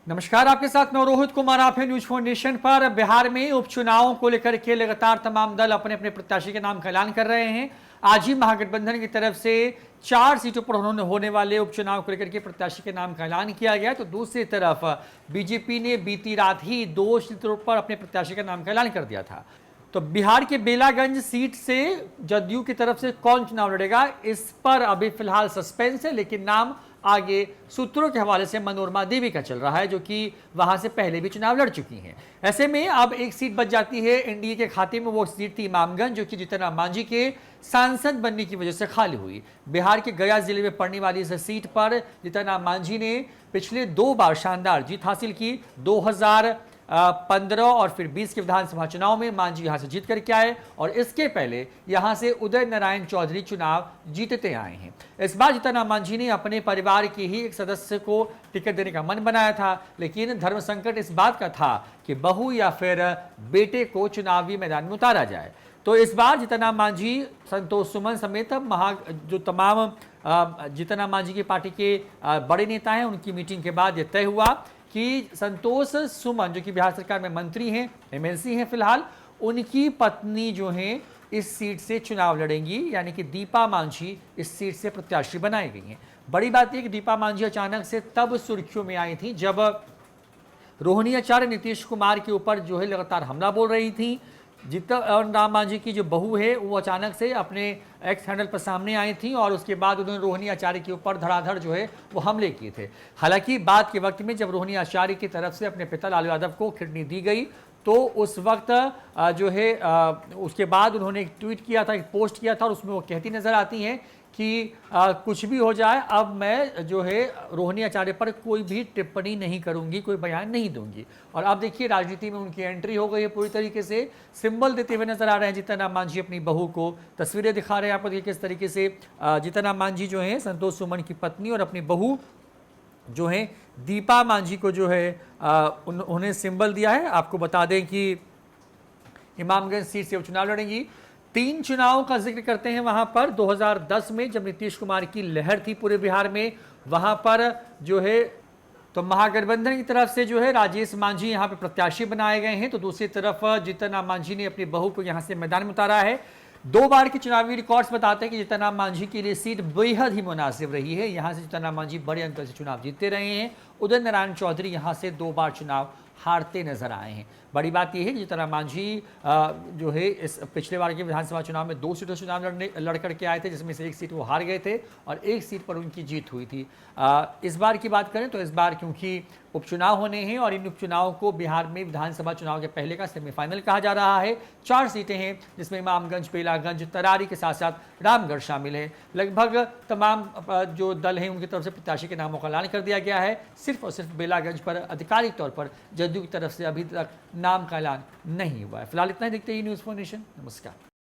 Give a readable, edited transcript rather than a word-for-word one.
नमस्कार, आपके साथ मैं रोहित कुमार। आप हैं न्यूज फाउंडेशन पर। बिहार में उपचुनावों को लेकर के लगातार तमाम दल अपने अपने प्रत्याशी के नाम का ऐलान कर रहे हैं। आज ही महागठबंधन की तरफ से 4 सीटों पर उन्होंने होने वाले उपचुनाव को लेकर के प्रत्याशी के नाम का ऐलान किया गया। तो दूसरी तरफ बीजेपी ने बीती रात ही 2 सीटों पर अपने प्रत्याशी के नाम का ऐलान कर दिया था। तो बिहार के बेलागंज सीट से जदयू की तरफ से कौन चुनाव लड़ेगा, इस पर अभी फिलहाल सस्पेंस है, लेकिन नाम आगे सूत्रों के हवाले से मनोरमा देवी का चल रहा है, जो कि वहां से पहले भी चुनाव लड़ चुकी हैं। ऐसे में अब एक सीट बच जाती है एनडीए के खाते में। वो सीट थी इमामगंज, जो कि जीतन राम मांझी के सांसद बनने की वजह से खाली हुई। बिहार के गया जिले में पड़ने वाली इस सीट पर जीतन राम मांझी ने पिछले 2 बार शानदार जीत हासिल की। 2015 और फिर 20 के विधानसभा चुनाव में मांझी यहां से जीत करके आए, और इसके पहले यहां से उदय नारायण चौधरी चुनाव जीतते आए हैं। इस बार जीतन राम मांझी ने अपने परिवार के ही एक सदस्य को टिकट देने का मन बनाया था, लेकिन धर्म संकट इस बात का था कि बहू या फिर बेटे को चुनावी मैदान में उतारा जाए। तो इस बार जीतन राम मांझी, संतोष सुमन समेत जो तमाम जीतन राम मांझी की पार्टी के बड़े नेता हैं, उनकी मीटिंग के बाद यह तय हुआ कि संतोष सुमन, जो कि बिहार सरकार में मंत्री हैं, एमएलसी हैं फिलहाल, उनकी पत्नी जो हैं इस सीट से चुनाव लड़ेंगी, यानी कि दीपा मांझी इस सीट से प्रत्याशी बनाई गई हैं। बड़ी बात यह कि दीपा मांझी अचानक से तब सुर्खियों में आई थी जब रोहिणी आचार्य नीतीश कुमार के ऊपर जो है लगातार हमला बोल रही थी। जीतन राम मांझी की जो बहू है वो अचानक से अपने एक्स हैंडल पर सामने आई थी, और उसके बाद उन्होंने रोहिणी आचार्य के ऊपर धड़ाधड़ जो है वो हमले किए थे। हालांकि बाद के वक्त में जब रोहिणी आचार्य की तरफ से अपने पिता लालू यादव को किडनी दी गई, तो उस वक्त जो है उसके बाद उन्होंने एक ट्वीट किया था, एक पोस्ट किया था, और उसमें वो कहती नजर आती हैं कि कुछ भी हो जाए, अब मैं जो है रोहिणी आचार्य पर कोई भी टिप्पणी नहीं करूंगी, कोई बयान नहीं दूंगी। और अब देखिए राजनीति में उनकी एंट्री हो गई है पूरी तरीके से। सिंबल देते हुए नजर आ रहे हैं जीतन राम मांझी अपनी बहू को। तस्वीरें दिखा रहे हैं आपको, देखिए किस तरीके से जीतन राम मांझी जो है संतोष सुमन की पत्नी और अपनी बहू जो है दीपा मांझी को जो है उन्हें सिंबल दिया है। आपको बता दें कि इमामगंज सीट से उपचुनाव लड़ेंगी। 3 चुनाव का जिक्र करते हैं वहां पर। 2010 में जब नीतीश कुमार की लहर थी पूरे बिहार में, वहां पर जो है तो महागठबंधन की तरफ से जो है राजेश मांझी यहां पे प्रत्याशी बनाए गए हैं। तो दूसरी तरफ जीतन राम मांझी ने अपनी बहू को यहां से मैदान में उतारा है। 2 बार के चुनावी रिकॉर्ड्स बताते हैं कि जीतन राम मांझी के लिए सीट बेहद ही मुनासिब रही है। यहां से जीतन राम मांझी बड़े अंतर से चुनाव जीतते रहे हैं। उदय नारायण चौधरी यहां से 2 बार चुनाव हारते नजर आए हैं। बड़ी बात यह है कि जीतन राम मांझी जो है इस पिछले बार के विधानसभा चुनाव में 2 सीटों से चुनाव लड़ करके आए थे, जिसमें से 1 सीट वो हार गए थे और 1 सीट पर उनकी जीत हुई थी। इस बार की बात करें तो इस बार क्योंकि उपचुनाव होने हैं, और इन उपचुनाव को बिहार में विधानसभा चुनाव के पहले का सेमीफाइनल कहा जा रहा है। 4 सीटें हैं, जिसमें इमामगंज, बेलागंज, तरारी के साथ साथ रामगढ़ शामिल है। लगभग तमाम जो दल हैं उनकी तरफ से प्रत्याशी के नामों का ऐलान कर दिया गया है। सिर्फ और सिर्फ बेलागंज पर आधिकारिक तौर पर जदयू की तरफ से अभी तक नाम का ऐलान नहीं हुआ है। फिलहाल इतना ही। देखते ही न्यूज़ फाउंडेशन। नमस्कार।